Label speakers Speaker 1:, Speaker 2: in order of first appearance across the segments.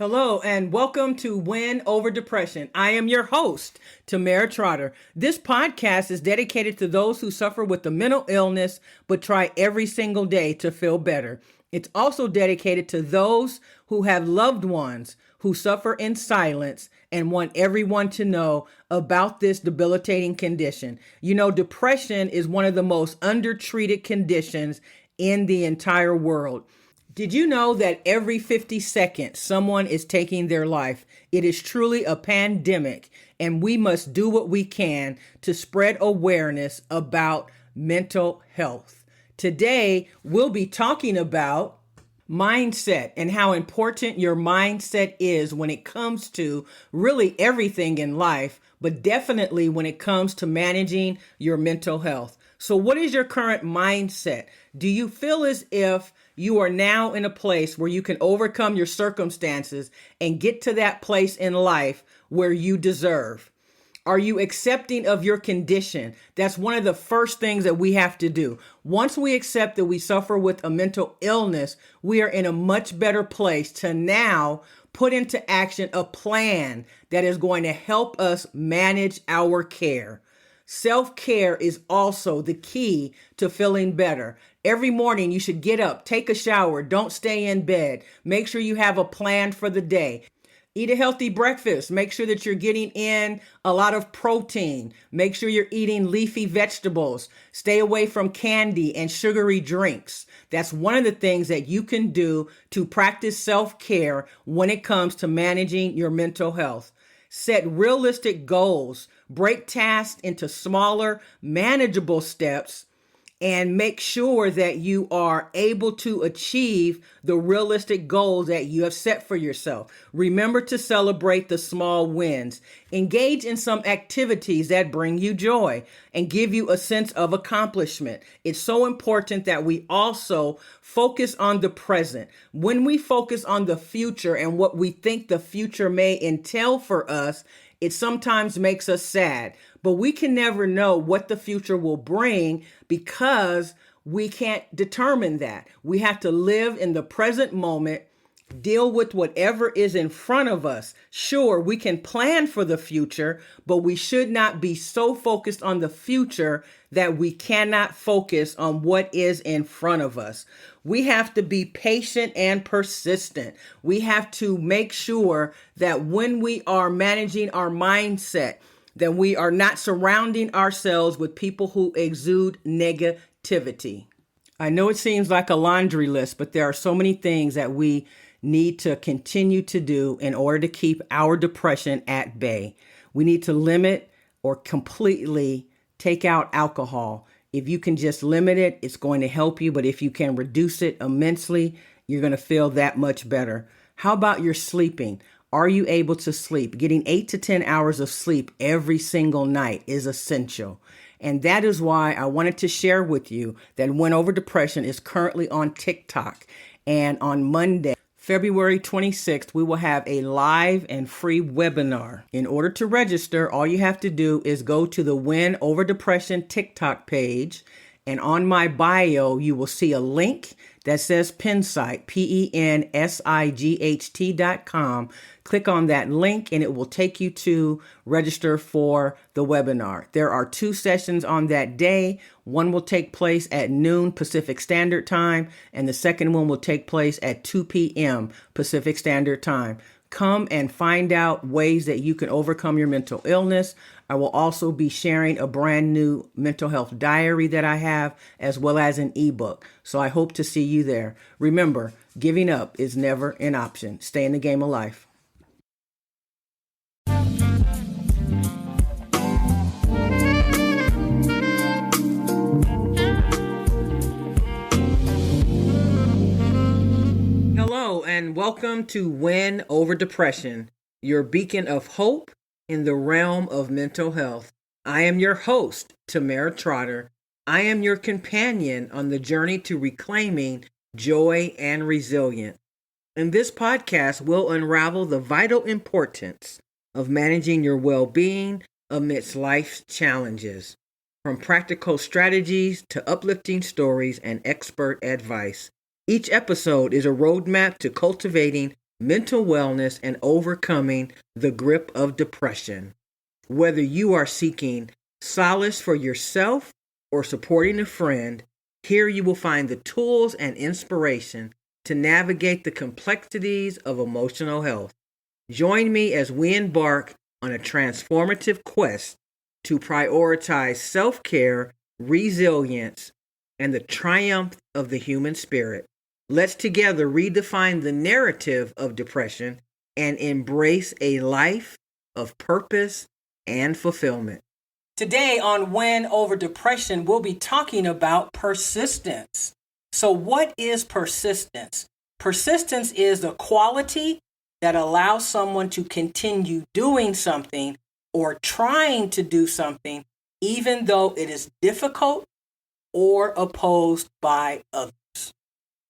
Speaker 1: Hello and welcome to Win Over Depression. I am your host, Tamera Trotter. This podcast is dedicated to those who suffer with a mental illness but try every single day to feel better. It's also dedicated to those who have loved ones who suffer in silence and want everyone to know about this debilitating condition. You know, depression is one of the most undertreated conditions in the entire world. Did you know that every 50 seconds someone is taking their life? It is truly a pandemic, and we must do what we can to spread awareness about mental health. Today, we'll be talking about mindset and how important your mindset is when it comes to really everything in life, but definitely when it comes to managing your mental health. So what is your current mindset? Do you feel as if you are now in a place where you can overcome your circumstances and get to that place in life where you deserve? Are you accepting of your condition? That's one of the first things that we have to do. Once we accept that we suffer with a mental illness, we are in a much better place to now put into action a plan that is going to help us manage our care. Self-care is also the key to feeling better. Every morning you should get up, take a shower, don't stay in bed. Make sure you have a plan for the day. Eat a healthy breakfast. Make sure that you're getting in a lot of protein. Make sure you're eating leafy vegetables. Stay away from candy and sugary drinks. That's one of the things that you can do to practice self-care when it comes to managing your mental health. Set realistic goals. Break tasks into smaller, manageable steps, and make sure that you are able to achieve the realistic goals that you have set for yourself. Remember to celebrate the small wins. Engage in some activities that bring you joy and give you a sense of accomplishment. It's so important that we also focus on the present. When we focus on the future and what we think the future may entail for us, it sometimes makes us sad, but we can never know what the future will bring because we can't determine that. We have to live in the present moment, deal with whatever is in front of us. Sure, we can plan for the future, but we should not be so focused on the future that we cannot focus on what is in front of us. We have to be patient and persistent. We have to make sure that when we are managing our mindset, that we are not surrounding ourselves with people who exude negativity. I know it seems like a laundry list, but there are so many things that we need to continue to do in order to keep our depression at bay. We need to limit or completely take out alcohol. If you can just limit it, it's going to help you. But if you can reduce it immensely, you're going to feel that much better. How about your sleeping? Are you able to sleep? Getting 8 to 10 hours of sleep every single night is essential. And that is why I wanted to share with you that Win Over Depression is currently on TikTok. And on Monday, February 26th, we will have a live and free webinar. In order to register, all you have to do is go to the Win Over Depression TikTok page, and on my bio, you will see a link that says Pensight, PENSIGHT.com. Click on that link and it will take you to register for the webinar. There are 2 sessions on that day. One will take place at noon Pacific Standard Time, and the second one will take place at 2 p.m. Pacific Standard Time. Come and find out ways that you can overcome your mental illness. I will also be sharing a brand new mental health diary that I have, as well as an ebook. So I hope to see you there. Remember, giving up is never an option. Stay in the game of life. Hello, and welcome to Win Over Depression, your beacon of hope in the realm of mental health. I am your host, Tamera Trotter. I am your companion on the journey to reclaiming joy and resilience. In this podcast, we'll unravel the vital importance of managing your well-being amidst life's challenges, from practical strategies to uplifting stories and expert advice. Each episode is a roadmap to cultivating mental wellness, and overcoming the grip of depression. Whether you are seeking solace for yourself or supporting a friend, here you will find the tools and inspiration to navigate the complexities of emotional health. Join me as we embark on a transformative quest to prioritize self care, resilience, and the triumph of the human spirit. Let's together redefine the narrative of depression and embrace a life of purpose and fulfillment. Today on Win Over Depression, we'll be talking about persistence. So, what is persistence? Persistence is the quality that allows someone to continue doing something or trying to do something, even though it is difficult or opposed by others.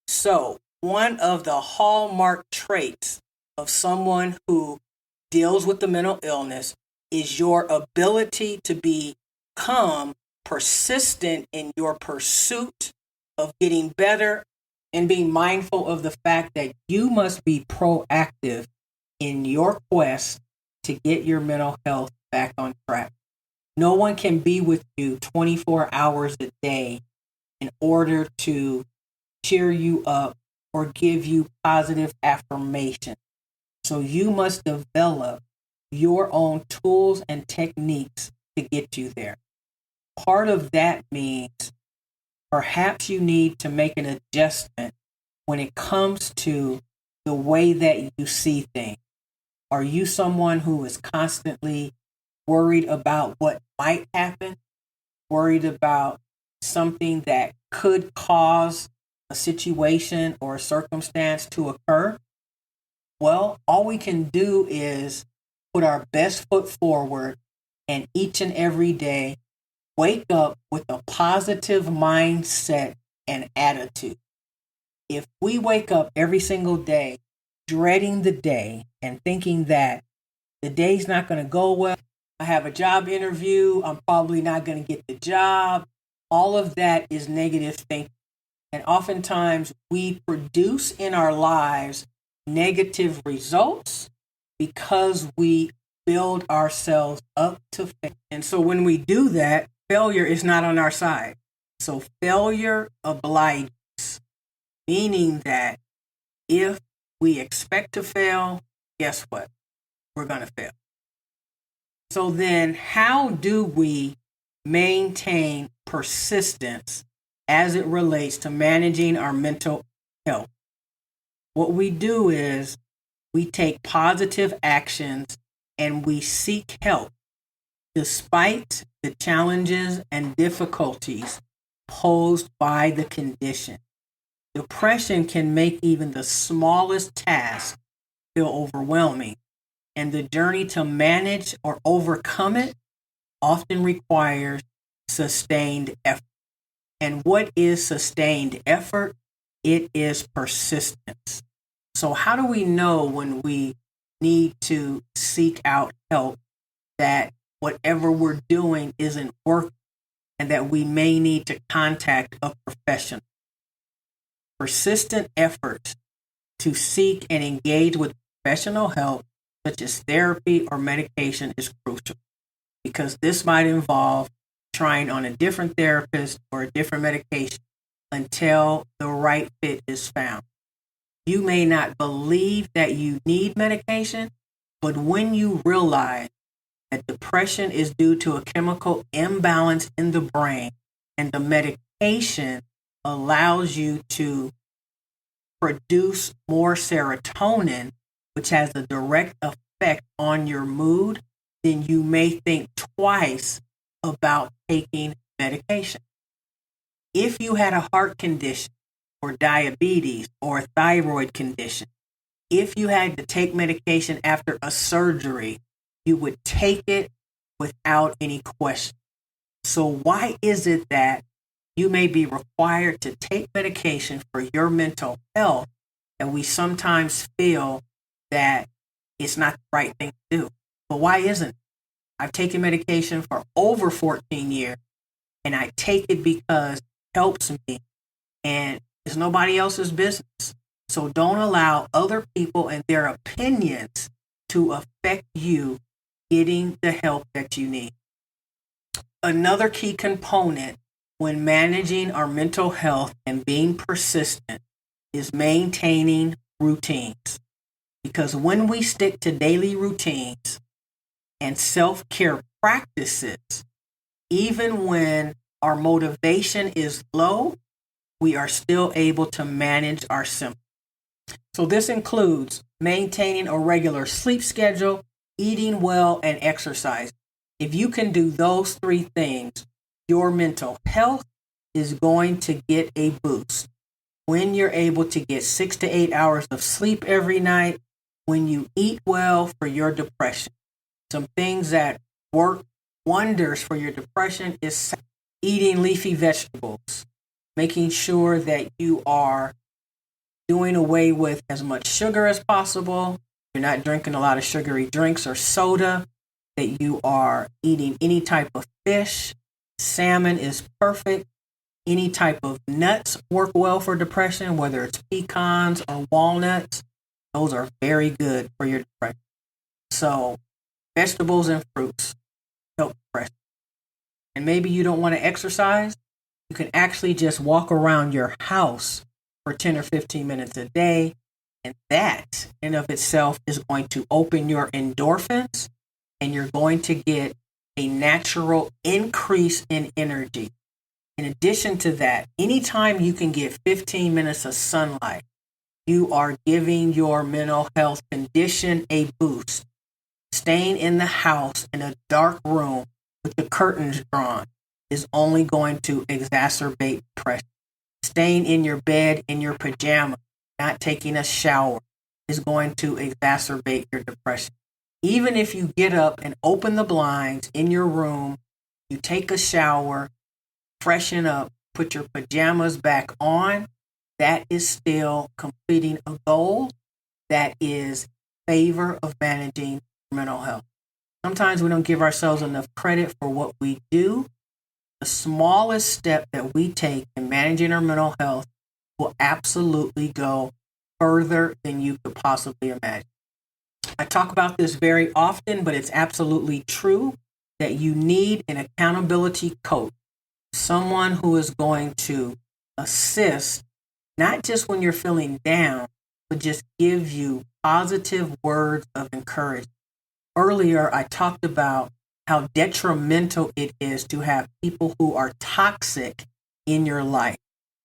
Speaker 1: So, one of the hallmark traits of someone who deals with the mental illness is your ability to become persistent in your pursuit of getting better and being mindful of the fact that you must be proactive in your quest to get your mental health back on track. No one can be with you 24 hours a day in order to cheer you up or give you positive affirmation. So you must develop your own tools and techniques to get you there. Part of that means perhaps you need to make an adjustment when it comes to the way that you see things. Are you someone who is constantly worried about what might happen, worried about something that could cause a situation or a circumstance to occur? Well, all we can do is put our best foot forward and each and every day wake up with a positive mindset and attitude. If we wake up every single day dreading the day and thinking that the day's not going to go well, I have a job interview, I'm probably not going to get the job, all of that is negative thinking. And oftentimes we produce in our lives negative results because we build ourselves up to fail. And so when we do that, failure is not on our side. So failure obliges, meaning that if we expect to fail, guess what? We're going to fail. So then how do we maintain persistence as it relates to managing our mental health? What we do is we take positive actions and we seek help despite the challenges and difficulties posed by the condition. Depression can make even the smallest task feel overwhelming, and the journey to manage or overcome it often requires sustained effort. And what is sustained effort? It is persistence. So how do we know when we need to seek out help, that whatever we're doing isn't working and that we may need to contact a professional? Persistent efforts to seek and engage with professional help, such as therapy or medication, is crucial, because this might involve trying on a different therapist or a different medication until the right fit is found. You may not believe that you need medication, but when you realize that depression is due to a chemical imbalance in the brain and the medication allows you to produce more serotonin, which has a direct effect on your mood, then you may think twice about taking medication. If you had a heart condition or diabetes or a thyroid condition, if you had to take medication after a surgery, you would take it without any question. So why is it that you may be required to take medication for your mental health, and we sometimes feel that it's not the right thing to do? But why isn't it? I've taken medication for over 14 years, and I take it because it helps me, and it's nobody else's business. So don't allow other people and their opinions to affect you getting the help that you need. Another key component when managing our mental health and being persistent is maintaining routines. Because when we stick to daily routines and self-care practices, even when our motivation is low, we are still able to manage our symptoms. So this includes maintaining a regular sleep schedule, eating well, and exercise. If you can do those three things, your mental health is going to get a boost. When you're able to get 6 to 8 hours of sleep every night, when you eat well for your depression. Some things that work wonders for your depression is eating leafy vegetables, making sure that you are doing away with as much sugar as possible. You're not drinking a lot of sugary drinks or soda, that you are eating any type of fish. Salmon is perfect. Any type of nuts work well for depression, whether it's pecans or walnuts. Those are very good for your depression. So vegetables and fruits help depression. And maybe you don't want to exercise. You can actually just walk around your house for 10 or 15 minutes a day. And that in of itself is going to open your endorphins, and you're going to get a natural increase in energy. In addition to that, anytime you can get 15 minutes of sunlight, you are giving your mental health condition a boost. Staying in the house in a dark room with the curtains drawn is only going to exacerbate depression. Staying in your bed in your pajamas, not taking a shower, is going to exacerbate your depression. Even if you get up and open the blinds in your room, you take a shower, freshen up, put your pajamas back on, that is still completing a goal that is favor of managing mental health. Sometimes we don't give ourselves enough credit for what we do. The smallest step that we take in managing our mental health will absolutely go further than you could possibly imagine. I talk about this very often, but it's absolutely true that you need an accountability coach, someone who is going to assist, not just when you're feeling down, but just give you positive words of encouragement. Earlier, I talked about how detrimental it is to have people who are toxic in your life.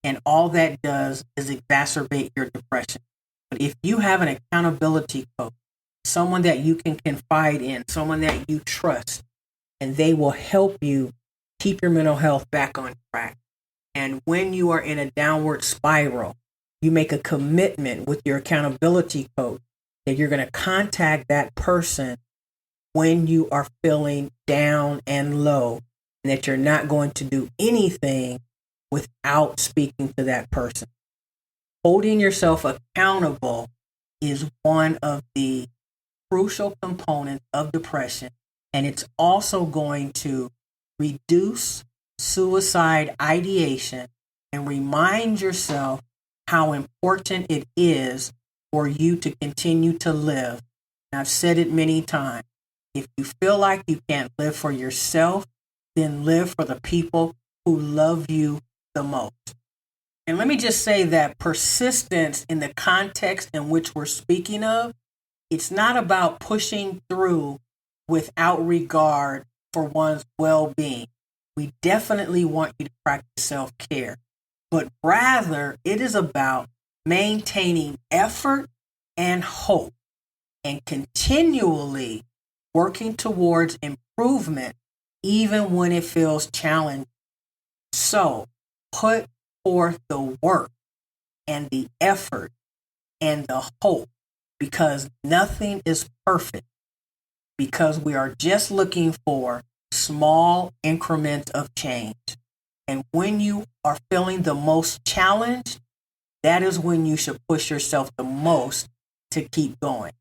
Speaker 1: And all that does is exacerbate your depression. But if you have an accountability coach, someone that you can confide in, someone that you trust, and they will help you keep your mental health back on track. And when you are in a downward spiral, you make a commitment with your accountability coach that you're going to contact that person when you are feeling down and low, and that you're not going to do anything without speaking to that person. Holding yourself accountable is one of the crucial components of depression, and it's also going to reduce suicide ideation and remind yourself how important it is for you to continue to live. And I've said it many times. If you feel like you can't live for yourself, then live for the people who love you the most. And let me just say that persistence in the context in which we're speaking of, it's not about pushing through without regard for one's well-being. We definitely want you to practice self-care, but rather it is about maintaining effort and hope and continually working towards improvement even when it feels challenging. So put forth the work and the effort and the hope, because nothing is perfect, because we are just looking for small increments of change. And when you are feeling the most challenged, that is when you should push yourself the most to keep going.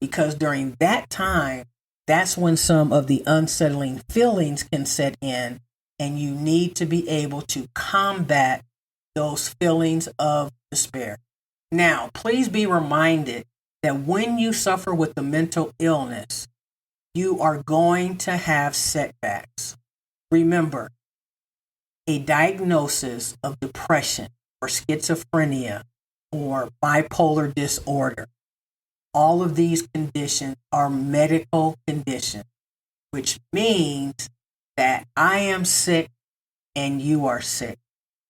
Speaker 1: Because during that time, that's when some of the unsettling feelings can set in, and you need to be able to combat those feelings of despair. Now, please be reminded that when you suffer with the mental illness, you are going to have setbacks. Remember, a diagnosis of depression or schizophrenia or bipolar disorder, all of these conditions are medical conditions, which means that I am sick and you are sick.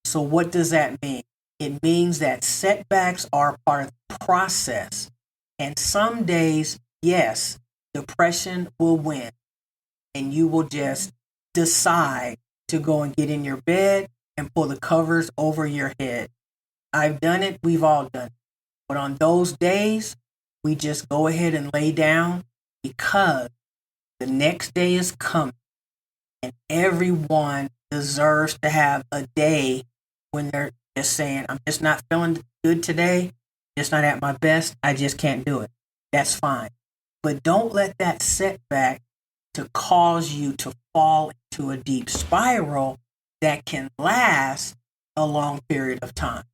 Speaker 1: So what does that mean? It means that setbacks are part of the process. And some days, yes, depression will win. And you will just decide to go and get in your bed and pull the covers over your head. I've done it. We've all done it. But on those days, we just go ahead and lay down because the next day is coming. And everyone deserves to have a day when they're just saying, I'm just not feeling good today, just not at my best, I just can't do it. That's fine. But don't let that setback to cause you to fall into a deep spiral that can last a long period of time.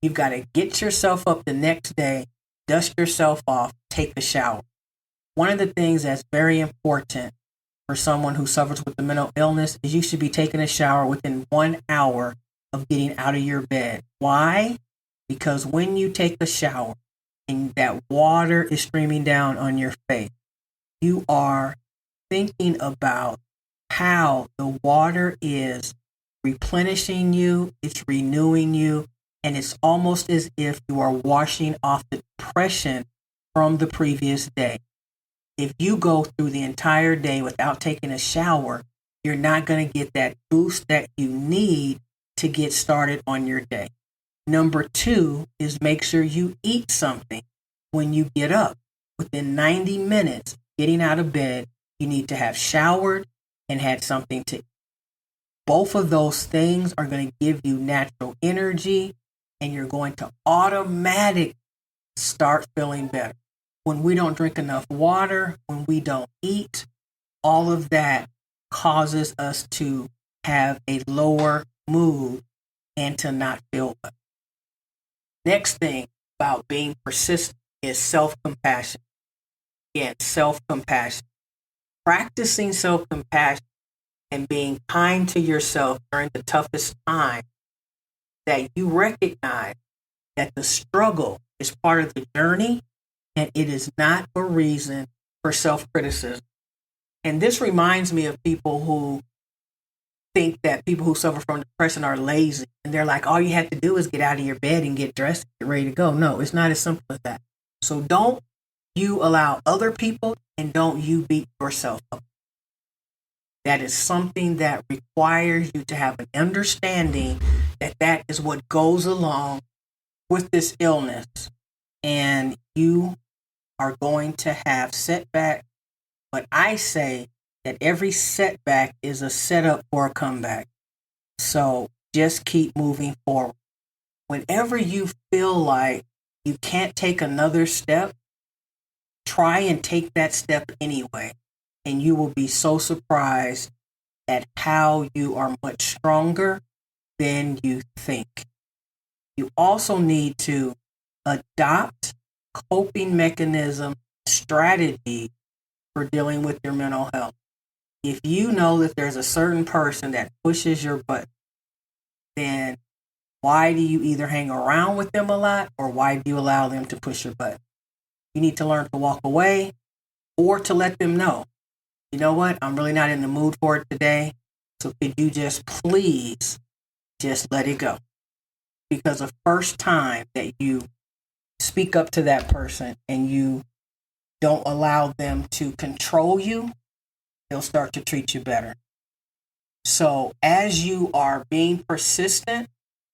Speaker 1: You've got to get yourself up the next day, dust yourself off, take a shower. One of the things that's very important for someone who suffers with the mental illness is you should be taking a shower within 1 hour of getting out of your bed. Why? Because when you take a shower and that water is streaming down on your face, you are thinking about how the water is replenishing you, it's renewing you, and it's almost as if you are washing off the depression from the previous day. If you go through the entire day without taking a shower, you're not going to get that boost that you need to get started on your day. Number 2 is make sure you eat something when you get up. Within 90 minutes getting out of bed, you need to have showered and had something to eat. Both of those things are going to give you natural energy and you're going to automatically start feeling better. When we don't drink enough water, when we don't eat, all of that causes us to have a lower mood and to not feel well. Next thing about being persistent is self-compassion. Again, self-compassion. Practicing self-compassion and being kind to yourself during the toughest time, that you recognize that the struggle is part of the journey and it is not a reason for self-criticism. And this reminds me of people who think that people who suffer from depression are lazy. And they're like, all you have to do is get out of your bed and get dressed and get ready to go. No, it's not as simple as that. So don't you allow other people and don't you beat yourself up. That is something that requires you to have an understanding that that is what goes along with this illness. And you are going to have setbacks, but I say that every setback is a setup for a comeback. So just keep moving forward. Whenever you feel like you can't take another step, try and take that step anyway. And you will be so surprised at how you are much stronger than you think. You also need to adopt coping mechanism strategy for dealing with your mental health. If you know that there's a certain person that pushes your butt, then why do you either hang around with them a lot or why do you allow them to push your butt? You need to learn to walk away or to let them know, you know what, I'm really not in the mood for it today. So could you just please just let it go? Because the first time that you speak up to that person and you don't allow them to control you, they'll start to treat you better. So as you are being persistent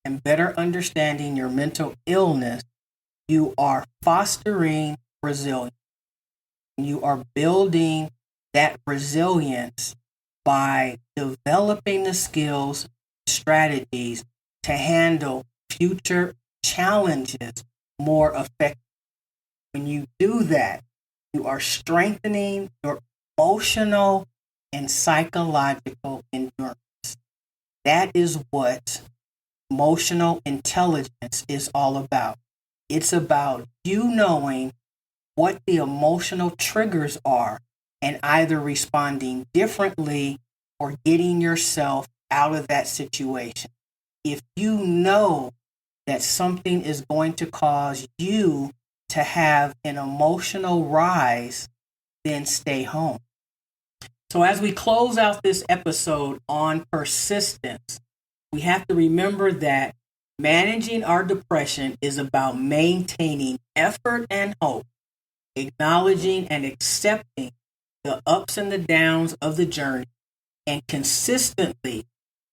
Speaker 1: and better understanding your mental illness, you are fostering resilience. You are building that resilience by developing the skills, strategies to handle future challenges more effectively. When you do that, you are strengthening your emotional and psychological endurance. That is what emotional intelligence is all about. It's about you knowing what the emotional triggers are and either responding differently or getting yourself out of that situation. If you know that something is going to cause you to have an emotional rise, then stay home. So as we close out this episode on persistence, we have to remember that managing our depression is about maintaining effort and hope, acknowledging and accepting the ups and the downs of the journey, and consistently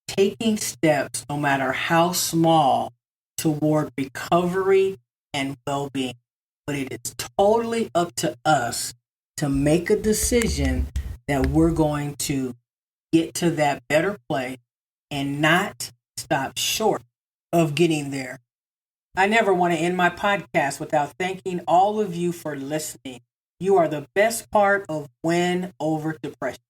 Speaker 1: taking steps, no matter how small, toward recovery and well-being. But it is totally up to us to make a decision that we're going to get to that better place and not stop short of getting there. I never want to end my podcast without thanking all of you for listening. You are the best part of Win Over Depression.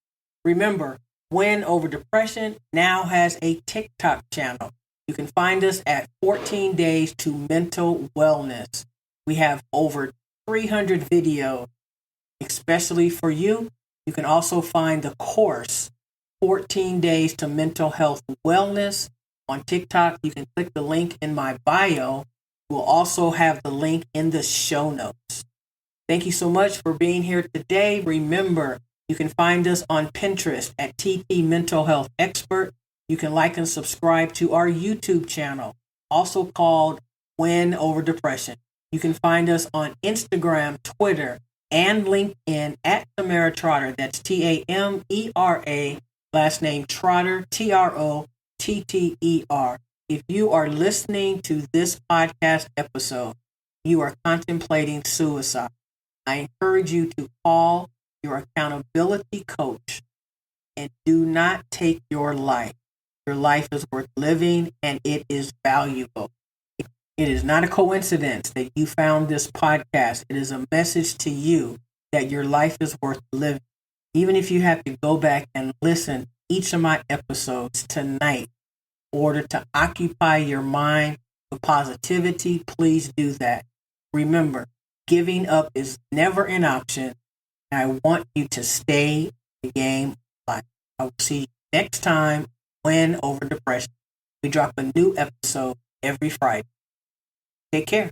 Speaker 1: Remember, Win Over Depression now has a TikTok channel. You can find us at 14 Days to Mental Wellness. We have over 300 videos, especially for you. You can also find the course, 14 Days to Mental Health Wellness, on TikTok. You can click the link in my bio. We'll also have the link in the show notes. Thank you so much for being here today. Remember, you can find us on Pinterest at TT Mental Health Expert. You can like and subscribe to our YouTube channel, also called Win Over Depression. You can find us on Instagram, Twitter, and LinkedIn at Tamera Trotter. That's Tamera, last name Trotter, Trotter. If you are listening to this podcast episode, you are contemplating suicide, I encourage you to call your accountability coach and do not take your life. Your life is worth living and it is valuable. It is not a coincidence that you found this podcast. It is a message to you that your life is worth living. Even if you have to go back and listen to each of my episodes tonight in order to occupy your mind with positivity, please do that. Remember, giving up is never an option. And I want you to stay in the game of life. I will see you next time. Win Over Depression. We drop a new episode every Friday. Take care.